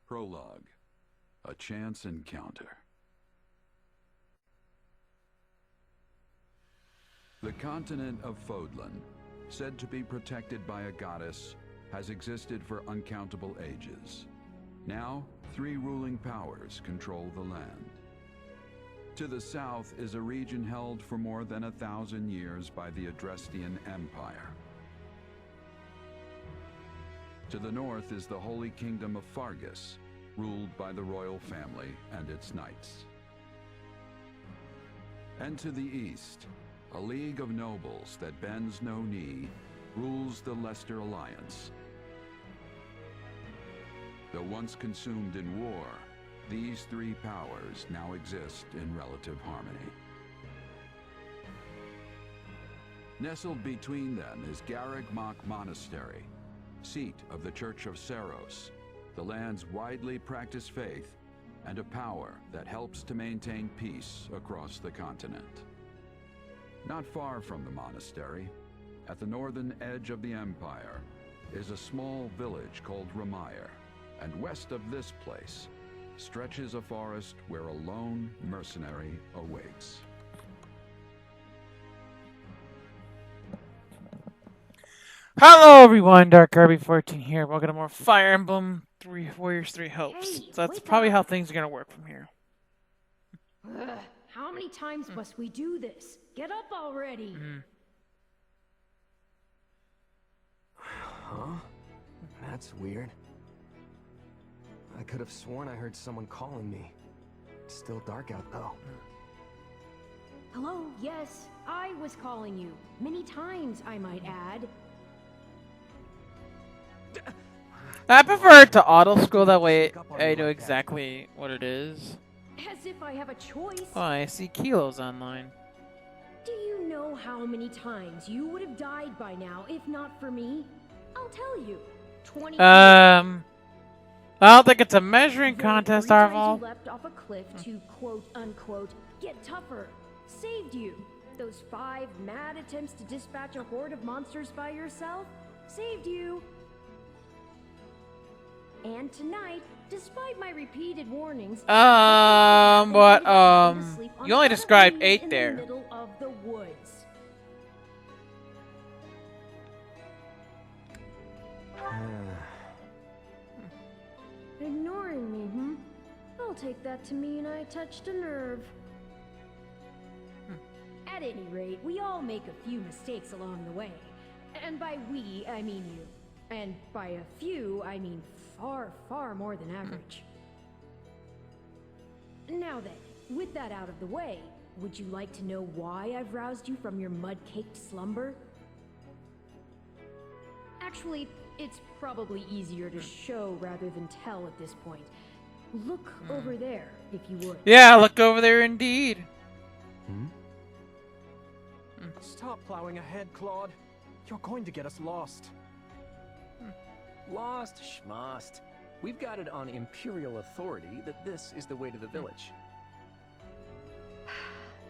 Prologue. A chance encounter. The continent of Fodlan, said to be protected by a goddess, has existed for uncountable ages. Now, 3 ruling powers control the land. To the south is a region held for more than 1,000 years by the Adrestian Empire. To the north is the Holy Kingdom of Fargus, ruled by the royal family and its knights. And to the east, a league of nobles that bends no knee rules the Leicester Alliance. Though once consumed in war, these 3 powers now exist in relative harmony. Nestled between them is Garreg-Mach Monastery, seat of the Church of Seros, the land's widely practiced faith, and a power that helps to maintain peace across the continent. Not far from the monastery, at the northern edge of the empire, is a small village called Ramire, and west of this place stretches a forest where a lone mercenary awaits. Hello everyone, Dark Kirby 14 here. Welcome to more Fire Emblem 3 Warriors 3 Hopes. Hey, so that's probably how things are going to work from here. How many times must we do this? Get up already! Huh? That's weird. I could have sworn I heard someone calling me. It's still dark out though. Hello, yes, I was calling you. Many times, I might add. I prefer it to auto-scroll, that way I know exactly what it is. As if I have a choice. Oh, I see Kilo's online. Do you know how many times you would have died by now if not for me? I'll tell you. 20 I don't think it's a measuring contest, 3 times Arval. you leapt off a cliff to quote-unquote get tougher. Saved you. Those 5 mad attempts to dispatch a horde of monsters by yourself. Saved you. And tonight, despite my repeated warnings, You only described 8 there. in the middle of the woods. Ignoring me, hmm? I'll take that to mean I touched a nerve. At any rate, we all make a few mistakes along the way. And by we, I mean you. And by a few, I mean far, far more than average. Now then, with that out of the way, would you like to know why I've roused you from your mud-caked slumber? Actually, it's probably easier to show rather than tell at this point. Look over there, if you would. Yeah, look over there indeed. Stop plowing ahead, Claude. You're going to get us lost. Lost schmost. We've got it on Imperial authority that this is the way to the village.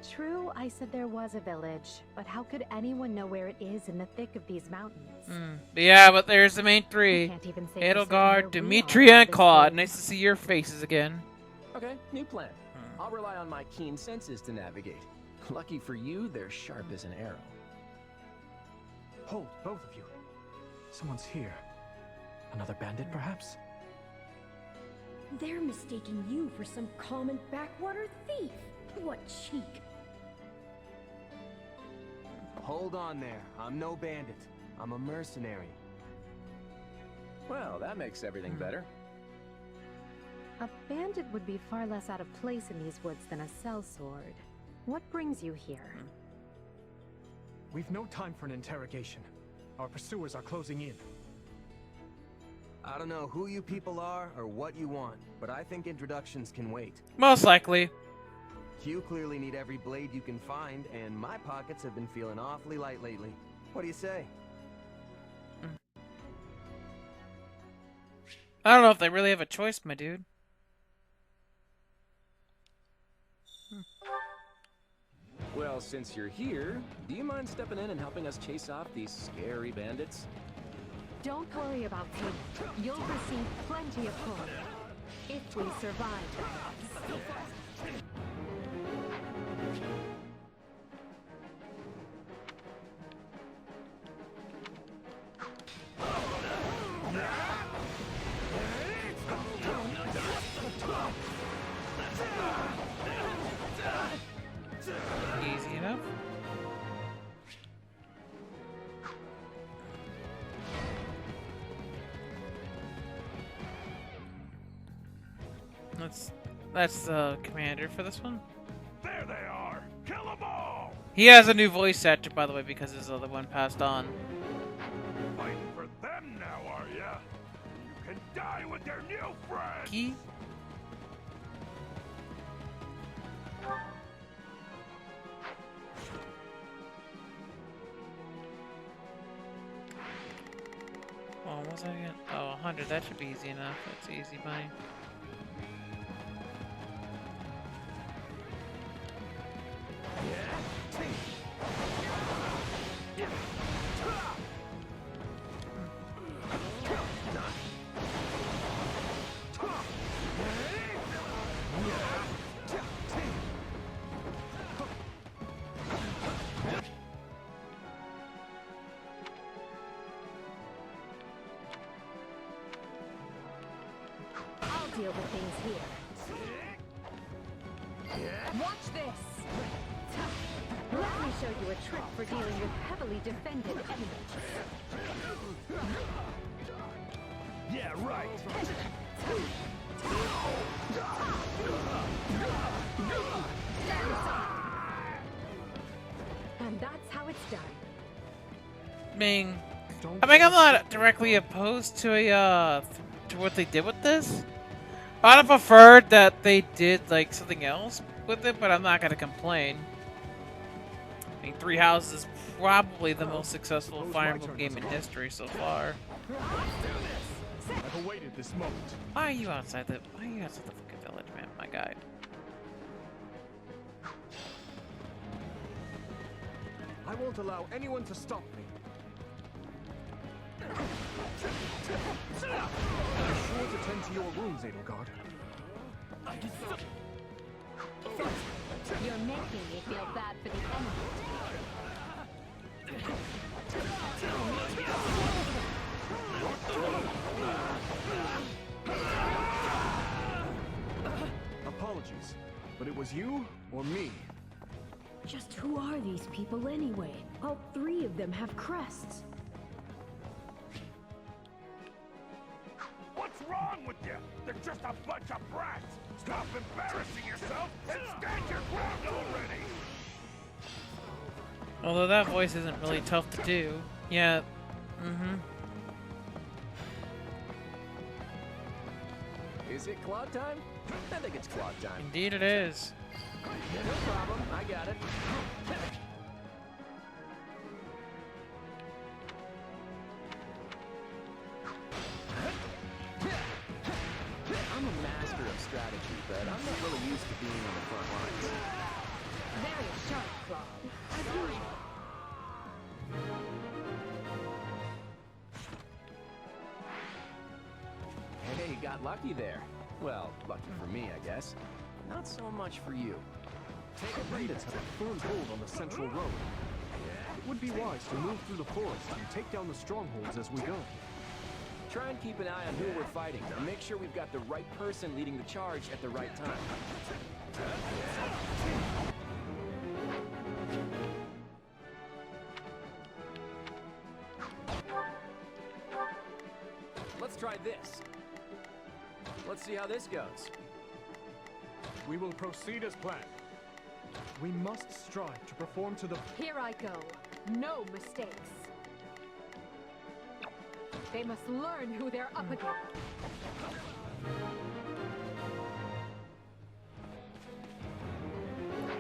True, I said there was a village, but how could anyone know where it is in the thick of these mountains? Yeah, but there's the main 3. Can't even say for certain Edelgard, where we Dimitri, are and this Claude. way. Nice to see your faces again. Okay, new plan. I'll rely on my keen senses to navigate. Lucky for you, they're sharp as an arrow. Hold, both of you. Someone's here. Another bandit, perhaps? They're mistaking you for some common backwater thief. What cheek. Hold on there. I'm no bandit. I'm a mercenary. Well, that makes everything better. A bandit would be far less out of place in these woods than a sellsword. What brings you here? We've no time for an interrogation. Our pursuers are closing in. I don't know who you people are or what you want, but I think introductions can wait. Most likely. You clearly need every blade you can find, and my pockets have been feeling awfully light lately. What do you say? I don't know if they really have a choice, my dude. Well, since you're here, do you mind stepping in and helping us chase off these scary bandits? Don't worry about me. You'll receive plenty of fun. If we survive, that is. Easy enough. That's the commander for this one. There they are! Kill them all! He has a new voice actor, by the way, because his other one passed on. Fighting for them now, are ya? You can die with their new friend! Key? Oh, what was that again? Oh, 100. That should be easy enough. That's easy money. I'll deal with things here. Watch this! Let me show you a trick for dealing with heavily defended enemies. Yeah, right! And that's how it's done. Ming. I mean, I'm not directly opposed to to what they did with this. I'd have preferred that they did like something else with it, but I'm not gonna complain. I mean, Three Houses is probably the most successful Fire Emblem game in history so far. I've awaited this moment. Why are you outside the fucking village, man? My guy. I won't allow anyone to stop me. Be sure to tend to your wounds, Edelgard. You're making me feel bad for the Apologies, but it was you or me. Just who are these people anyway? All three of them have crests. What's wrong with you? They're just a bunch of brats! Stop embarrassing yourself and stand your ground already! Although that voice isn't really tough to do. Yeah. Is it Claude time? I think it's Claude time. Indeed it is. No problem, I got it. I'm a master of strategy, but I'm not really used to being on the front lines. Very sharp, Claude. As usual. Hey, got lucky there. Well, lucky for me, I guess. Not so much for you. The bandits have a firm hold on the central road. It would be wise to move through the forest and take down the strongholds as we go. Try and keep an eye on who we're fighting, and make sure we've got the right person leading the charge at the right time. Let's try this. Let's see how this goes. We will proceed as planned. We must strive to perform to the... Here I go. No mistakes. They must learn who they're up against.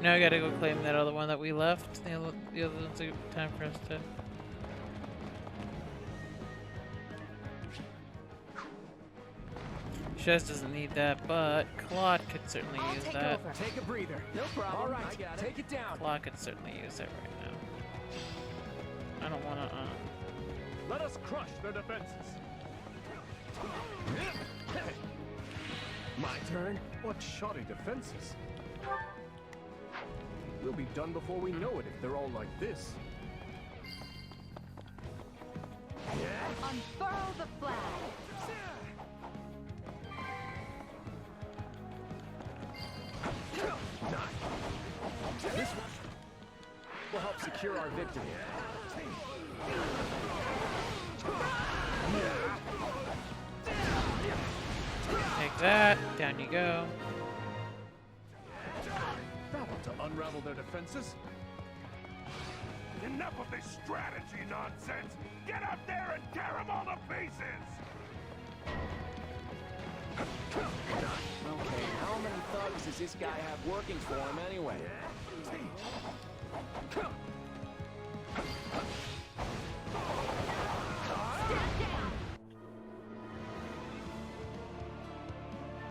Now I gotta go claim that other one that we left. The other one's a time for us to... Shez doesn't need that, but Claude could certainly use that. Take a breather. No problem. All right, I got it. take it down. Claude could certainly use it right now. I don't wanna, Let us crush their defenses. turn. What shoddy defenses. We'll be done before we know it if they're all like this. Unfurl the flag. This will help secure our victory. Take that. Down you go. That ought to unravel their defenses. Enough of this strategy nonsense! Get out there and tear them all to pieces! Okay, how many thugs does this guy have working for him anyway?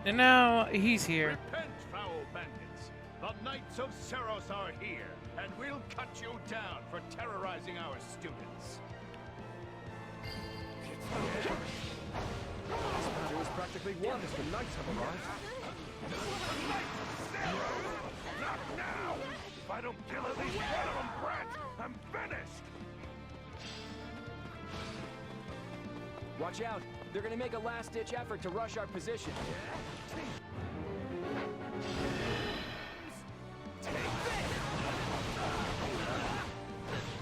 And now he's here. Repent, foul bandits! The Knights of Shez are here, and we'll cut you down for terrorizing our students. This battle is practically won as the knights have arrived. Not now! If I don't kill at least one of them brats, I'm finished! Watch out! They're gonna make a last-ditch effort to rush our position.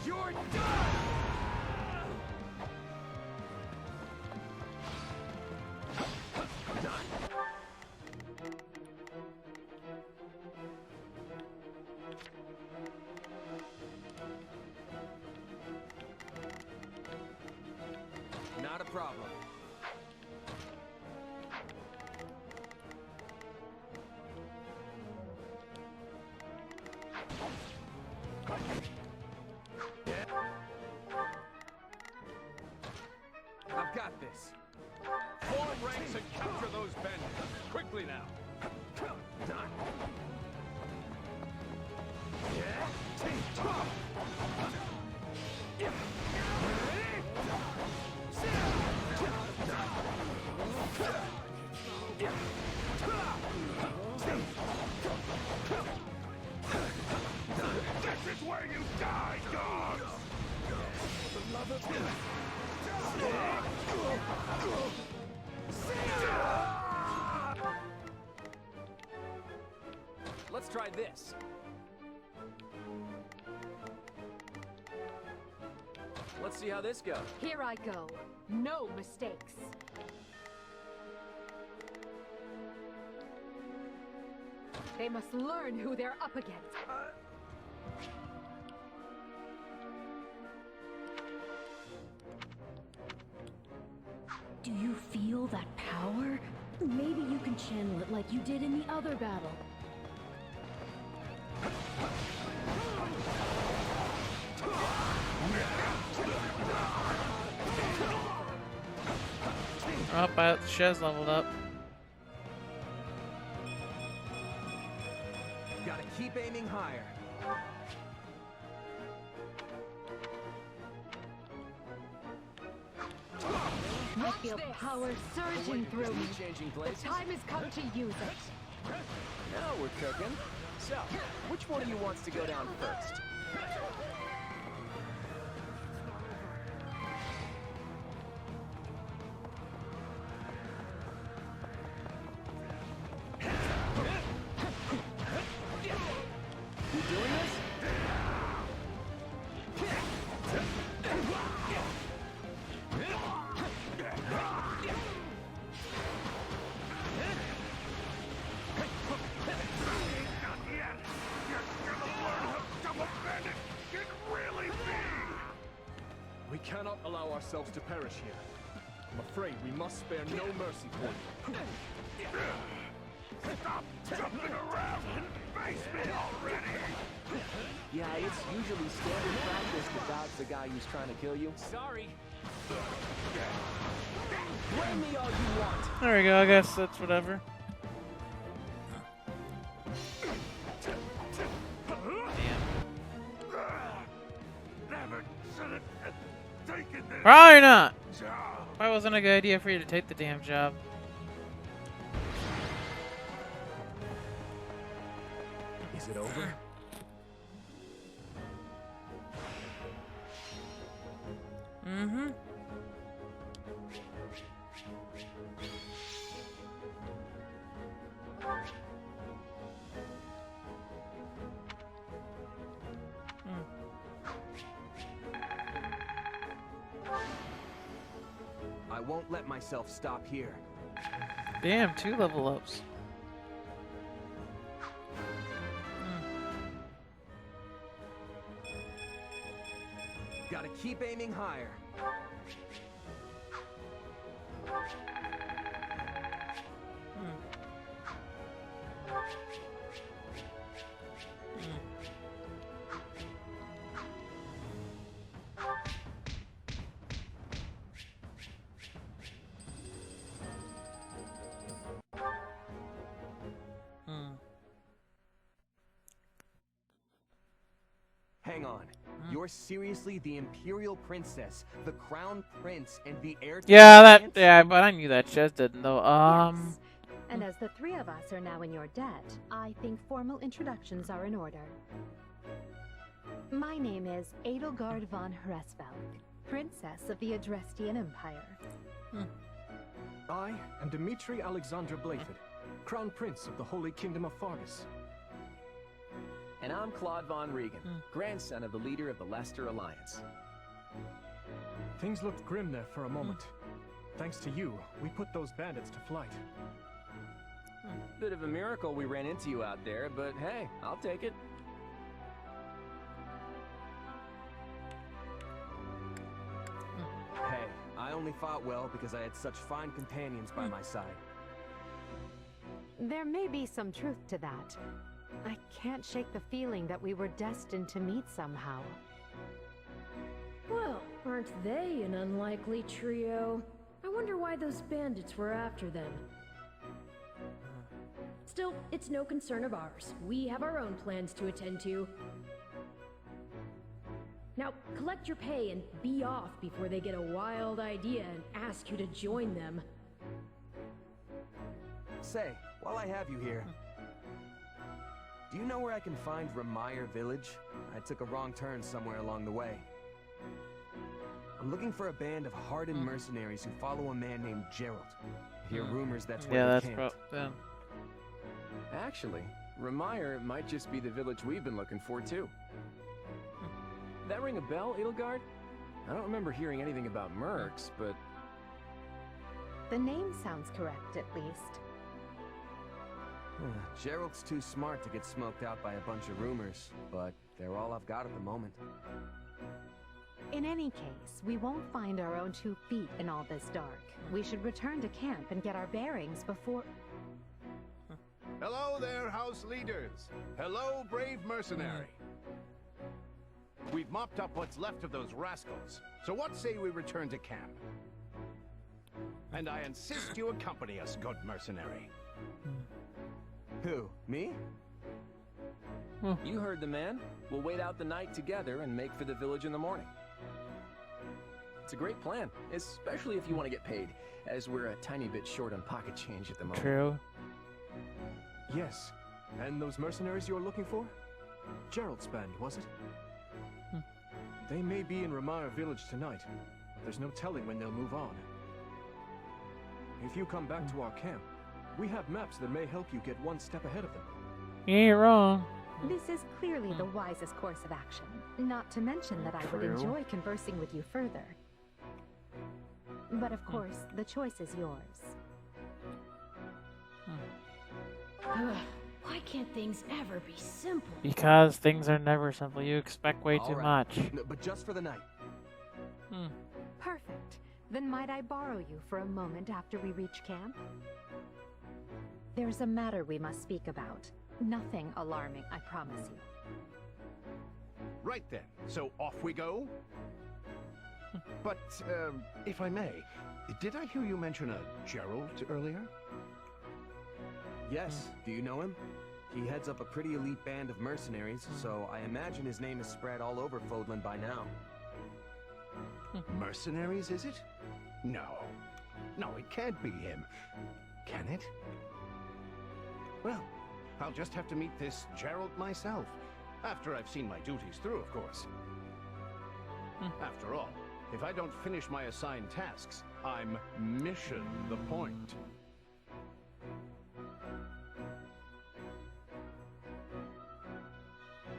You're done! Not a problem. I've got this. Form ranks and capture those bandits. Quickly now. This is where you die, dogs! For the love of Let's try this. Let's see how this goes. Here I go. No mistakes. They must learn who they're up against. Do you feel that power? Maybe you can channel it like you did in the other battle. Oh, but Shez leveled up. Gotta keep aiming higher. I feel power surging through me. Changing The places. time has come to use it. Now we're cooking. So, which one of you wants to go down first? You doing this? Not yet! You're gonna learn how dumb a bandit can really be! We cannot allow ourselves to perish here. I'm afraid we must spare no mercy for you. Stop jumping around and face me already! Yeah, it's usually standard practice to dodge the guy who's trying to kill you. Sorry. Blame me all you want. There we go. I guess that's whatever. Never should have taken this Probably not. job! Probably wasn't a good idea for you to take the damn job. Is it over? Mm-hmm. I won't let myself stop here. Damn, 2 level ups. Gotta keep aiming higher. Hang on. You're seriously the Imperial Princess, the Crown Prince, and the heir to Yeah, but I knew that. Shez didn't though. Yes. And as the 3 of us are now in your debt, I think formal introductions are in order. My name is Edelgard von Hresvelg, Princess of the Adrestian Empire. I am Dimitri Alexandra Blated, Crown Prince of the Holy Kingdom of Fargus. And I'm Claude von Regan, grandson of the leader of the Leicester Alliance. Things looked grim there for a moment. Thanks to you, we put those bandits to flight. Bit of a miracle we ran into you out there, but hey, I'll take it. Hey, I only fought well because I had such fine companions by my side. There may be some truth to that. I can't shake the feeling that we were destined to meet somehow. Well, aren't they an unlikely trio? I wonder why those bandits were after them. Still, it's no concern of ours. We have our own plans to attend to. Now, collect your pay and be off before they get a wild idea and ask you to join them. Say, while I have you here, do you know where I can find Remire Village? I took a wrong turn somewhere along the way. I'm looking for a band of hardened mercenaries who follow a man named Gerald. I hear rumors that's where they camped. Yeah. Actually, Remire might just be the village we've been looking for, too. That ring a bell, Edelgard? I don't remember hearing anything about mercs, but... The name sounds correct, at least. Gerald's too smart to get smoked out by a bunch of rumors, but they're all I've got at the moment. In any case, we won't find our own 2 feet in all this dark. We should return to camp and get our bearings before... Hello there, house leaders. Hello, brave mercenary. We've mopped up what's left of those rascals, so what say we return to camp? And I insist you accompany us, good mercenary. Who? Me? You heard the man. We'll wait out the night together and make for the village in the morning. It's a great plan, especially if you want to get paid, as we're a tiny bit short on pocket change at the moment. True. Yes. And those mercenaries you're looking for? Gerald's band, was it? They may be in Remire Village tonight, but there's no telling when they'll move on. If you come back to our camp, we have maps that may help you get one step ahead of them. You ain't wrong. This is clearly the wisest course of action. Not to mention that I would enjoy conversing with you further. But of course, the choice is yours. Why can't things ever be simple? Because things are never simple. You expect way All too right. much. No, but just for the night. Perfect. Then might I borrow you for a moment after we reach camp? There's a matter we must speak about. Nothing alarming, I promise you. Right then, so off we go? But, if I may, did I hear you mention a Gerald earlier? Yes. Do you know him? He heads up a pretty elite band of mercenaries, so I imagine his name is spread all over Fodlan by now. Mercenaries, is it? No. No, it can't be him. Can it? Well, I'll just have to meet this Gerald myself. After I've seen my duties through, of course. After all, if I don't finish my assigned tasks, I'm mission the point.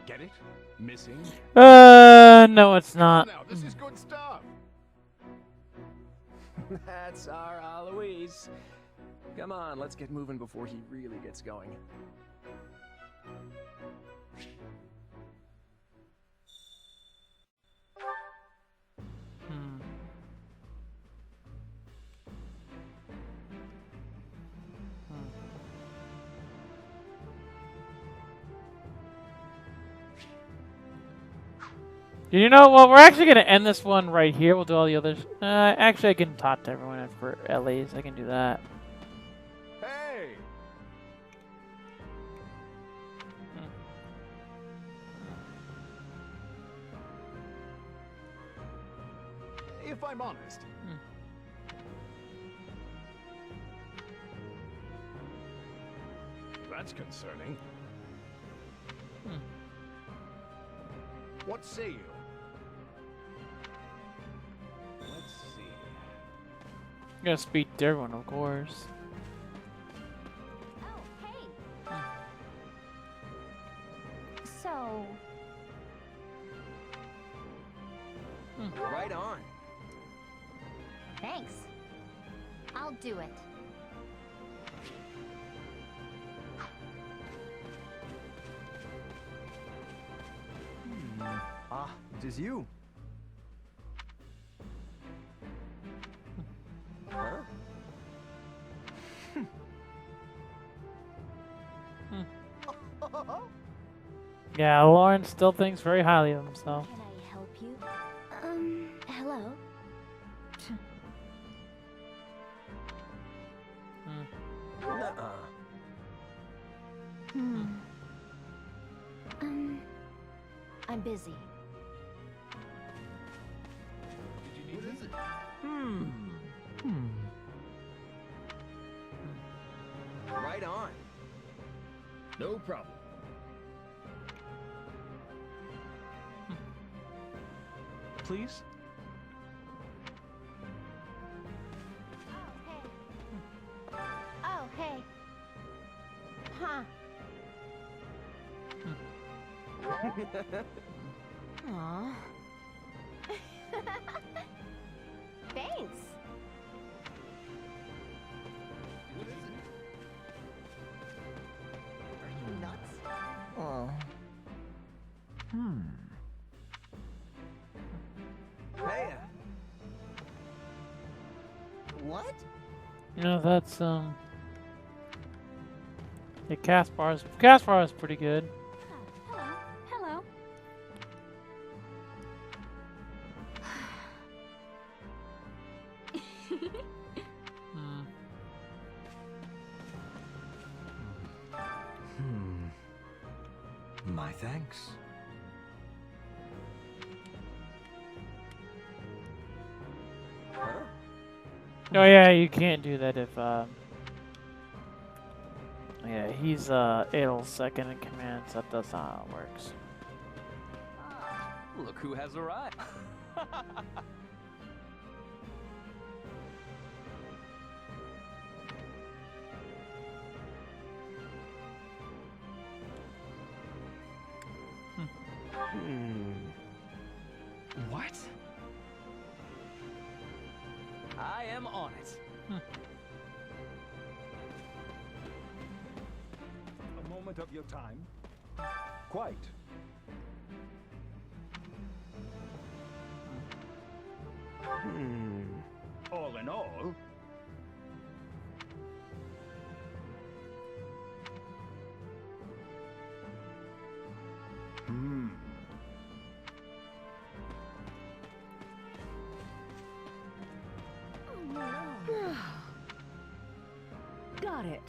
Get it? Missing? No, it's not. Now, this is good stuff. That's our Aloise. Come on, let's get moving before he really gets going. You know, well, we're actually going to end this one right here. We'll do all the others. Actually, I can talk to everyone for LAs. I can do that. Hey! If I'm honest. That's concerning. What say you? Let's see. I'm going to speak to everyone, of course. Oh, hey! So... Right on. Thanks. I'll do it. Ah, it is you. Huh? Yeah, Lauren still thinks very highly of himself. Can I help you? Hello? I'm busy. Right on. No problem. Please? Oh, hey. Huh. Aw. Thanks. Are you nuts? Oh. Hey. What? You know, that's, yeah, Caspar is pretty good. Hello. Hello. My thanks. Huh? Oh yeah, you can't do that if, yeah, he's, Adel's second in command, so that's not how it works. Look who has arrived. What? I am on it. A moment of your time? Quite. All in all... Got it.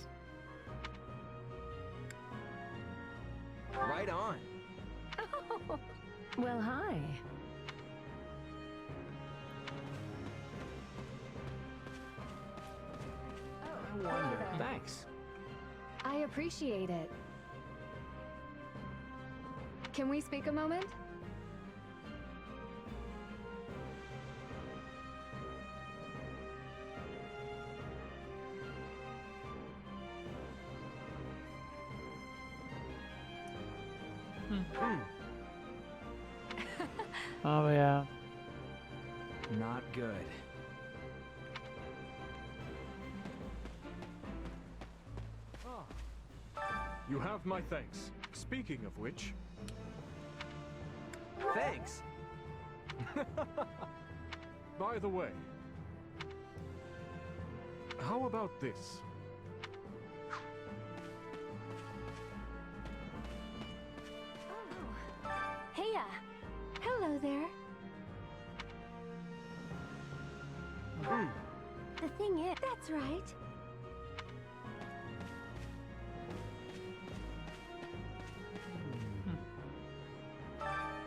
Right on. Well, hi. I wonder. Thanks. I appreciate it. Can we speak a moment? Oh yeah. Not good. You have my thanks. Speaking of which... Thanks. By the way... How about this? Heya! Hello there. The thing is... That's right.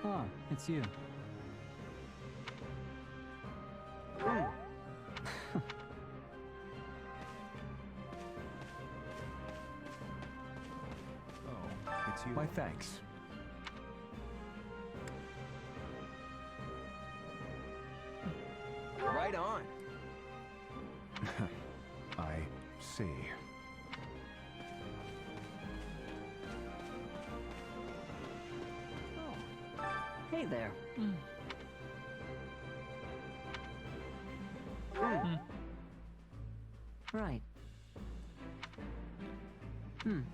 Ah, it's you. It's you. My thanks. Right on. I see. Hey there. Right. A moment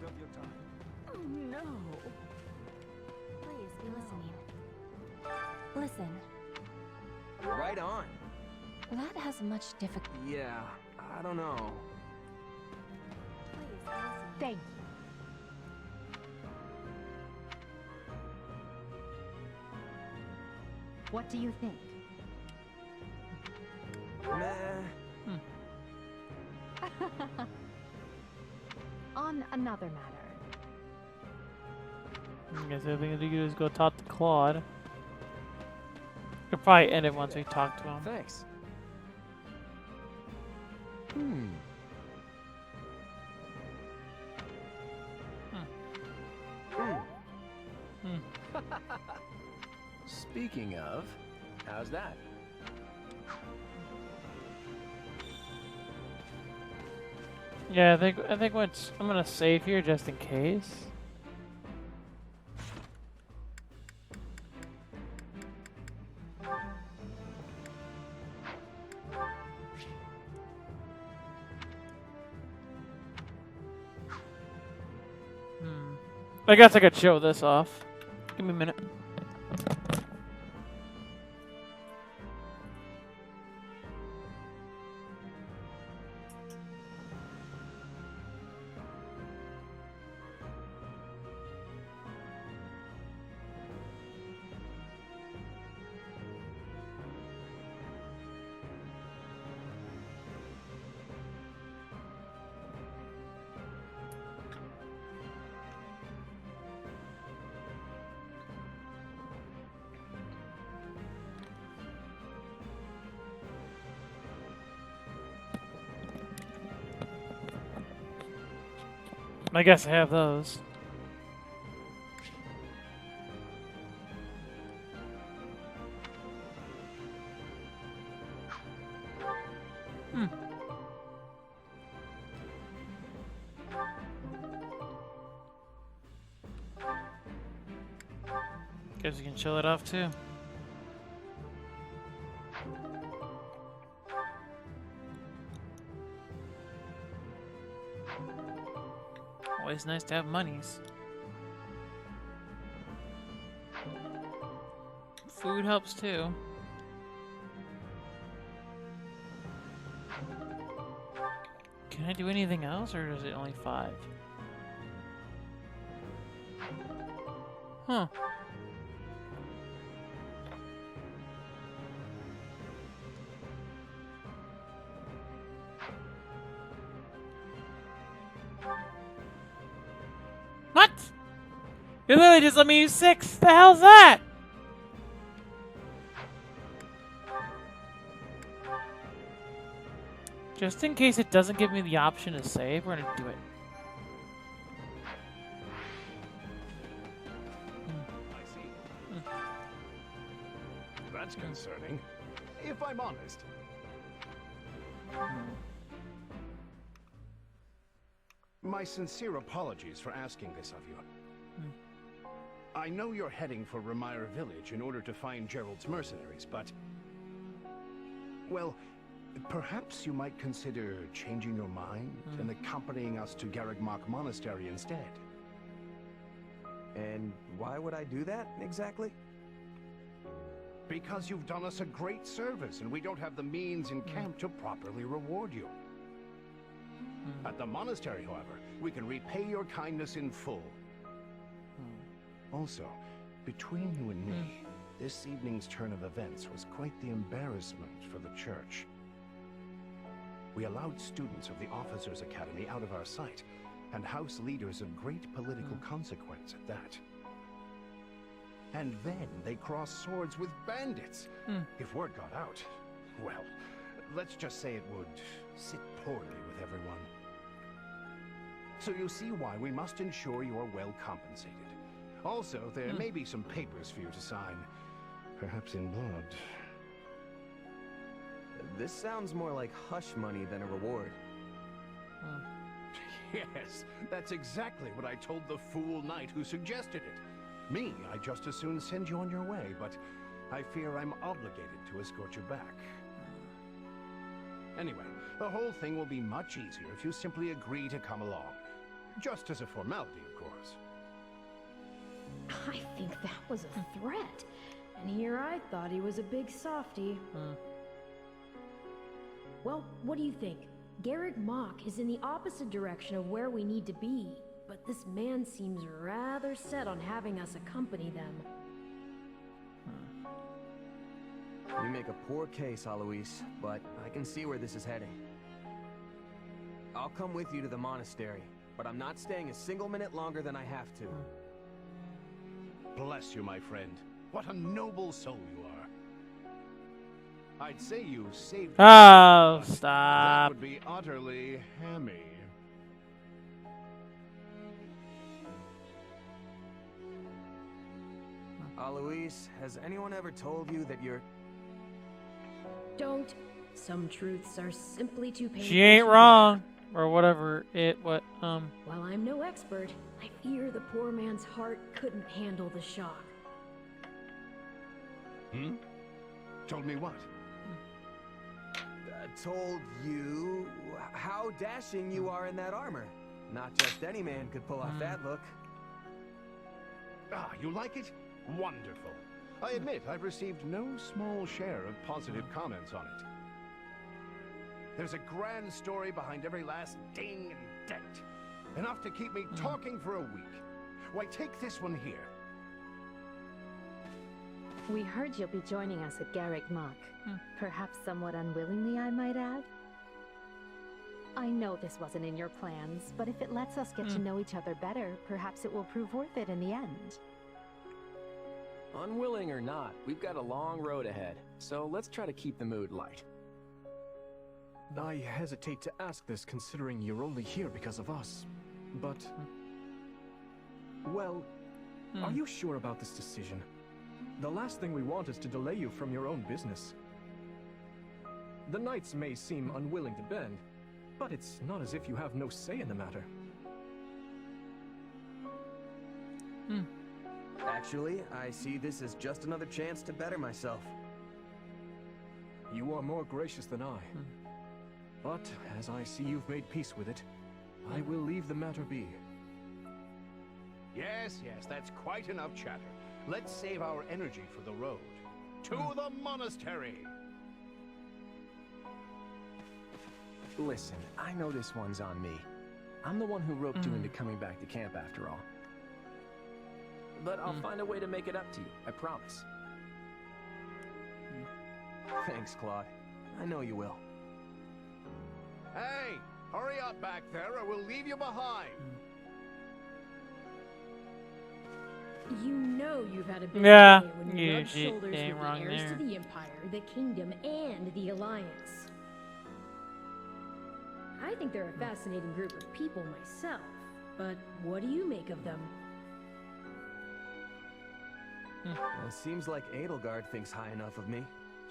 of your time. Oh no. Please be listening. Listen, Right on. that has much difficulty. Yeah, I don't know. Please be listening. Thank you. What do you think? Meh. On another matter. I guess the thing to do is go talk to Claude. We'll probably end it once we talk to him. Thanks. Speaking of, how's that? Yeah, I think once I'm gonna save here just in case. I guess I could show this off. Give me a minute. I guess I have those. Guess you can chill it off too. Always nice to have monies. Food helps too. Can I do anything else, or is it only 5? Huh. What? You literally just let me use 6. The hell's that? Just in case it doesn't give me the option to save, we're gonna do it. I see. That's concerning, if I'm honest. My sincere apologies for asking this of you. I know you're heading for Remire Village in order to find Gerald's mercenaries, but... well, perhaps you might consider changing your mind and accompanying us to Garreg Monastery instead. And why would I do that, exactly? Because you've done us a great service, and we don't have the means in camp to properly reward you. At the monastery, however, we can repay your kindness in full. Also, between you and me, this evening's turn of events was quite the embarrassment for the church. We allowed students of the Officers' Academy out of our sight, and house leaders of great political consequence at that. And then they crossed swords with bandits. If word got out, well, let's just say it would sit poorly with everyone. So you see why we must ensure you're well compensated. Also, there may be some papers for you to sign, perhaps in blood. This sounds more like hush money than a reward. Yes, that's exactly what I told the fool knight who suggested it. Me, I'd just as soon send you on your way, but I fear I'm obligated to escort you back. Anyway, the whole thing will be much easier if you simply agree to come along. Just as a formality, of course. I think that was a threat. And here I thought he was a big softy. Well, what do you think? Garreg Mach is in the opposite direction of where we need to be, but this man seems rather set on having us accompany them. You make a poor case, Alois, but I can see where this is heading. I'll come with you to the monastery, but I'm not staying a single minute longer than I have to. Bless you, my friend. What a noble soul you are. I'd say you saved... Oh, That stop. would be utterly hammy. Alois, has anyone ever told you that you're... Don't. Some truths are simply too painful. She ain't to wrong. Or whatever While I'm no expert, I fear the poor man's heart couldn't handle the shock. Told me what? Told you how dashing you are in that armor. Not just any man could pull off that look. Ah, you like it? Wonderful. I admit I've received no small share of positive comments on it. There's a grand story behind every last ding and dent. Enough to keep me talking for a week. Why, take this one here. We heard you'll be joining us at Garreg Mach. Perhaps somewhat unwillingly, I might add. I know this wasn't in your plans, but if it lets us get to know each other better, perhaps it will prove worth it in the end. Unwilling or not, we've got a long road ahead, so let's try to keep the mood light. I hesitate to ask this considering you're only here because of us, but... well, are you sure about this decision? The last thing we want is to delay you from your own business. The knights may seem unwilling to bend, but it's not as if you have no say in the matter. Actually, I see this as just another chance to better myself. You are more gracious than I. But, as I see you've made peace with it, I will leave the matter be. Yes, that's quite enough chatter. Let's save our energy for the road. To the monastery! Listen, I know this one's on me. I'm the one who roped you into coming back to camp after all. But I'll find a way to make it up to you, I promise. Thanks, Claude. I know you will. Hey, hurry up back there or we'll leave you behind. You know you've had a big Yeah, day when you you rubbed shoulders ain't with the wrong heirs there. to the Empire, the Kingdom, and the Alliance. I think they're a fascinating group of people myself, but what do you make of them? Well, it seems like Edelgard thinks high enough of me.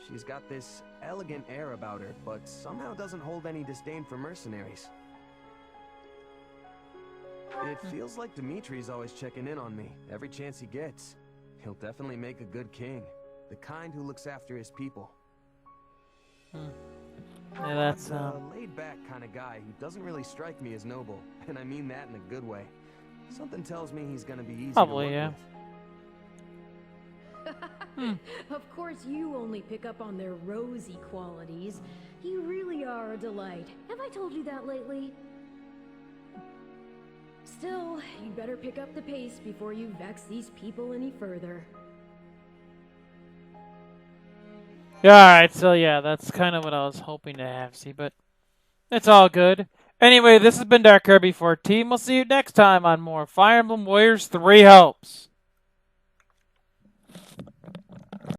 She's got this elegant air about her, but somehow doesn't hold any disdain for mercenaries. It feels like Dimitri's always checking in on me, every chance he gets. He'll definitely make a good king, the kind who looks after his people. Yeah, that's a laid-back kind of guy who doesn't really strike me as noble, and I mean that in a good way. Something tells me he's gonna be easy probably, to work yeah. Of course you only pick up on their rosy qualities. You really are a delight. Have I told you that lately? Still, you'd better pick up the pace before you vex these people any further. Alright, so yeah, that's kind of what I was hoping to have, see, but it's all good. Anyway, this has been Dark Kirby 14. We'll see you next time on more Fire Emblem Warriors 3 Helps.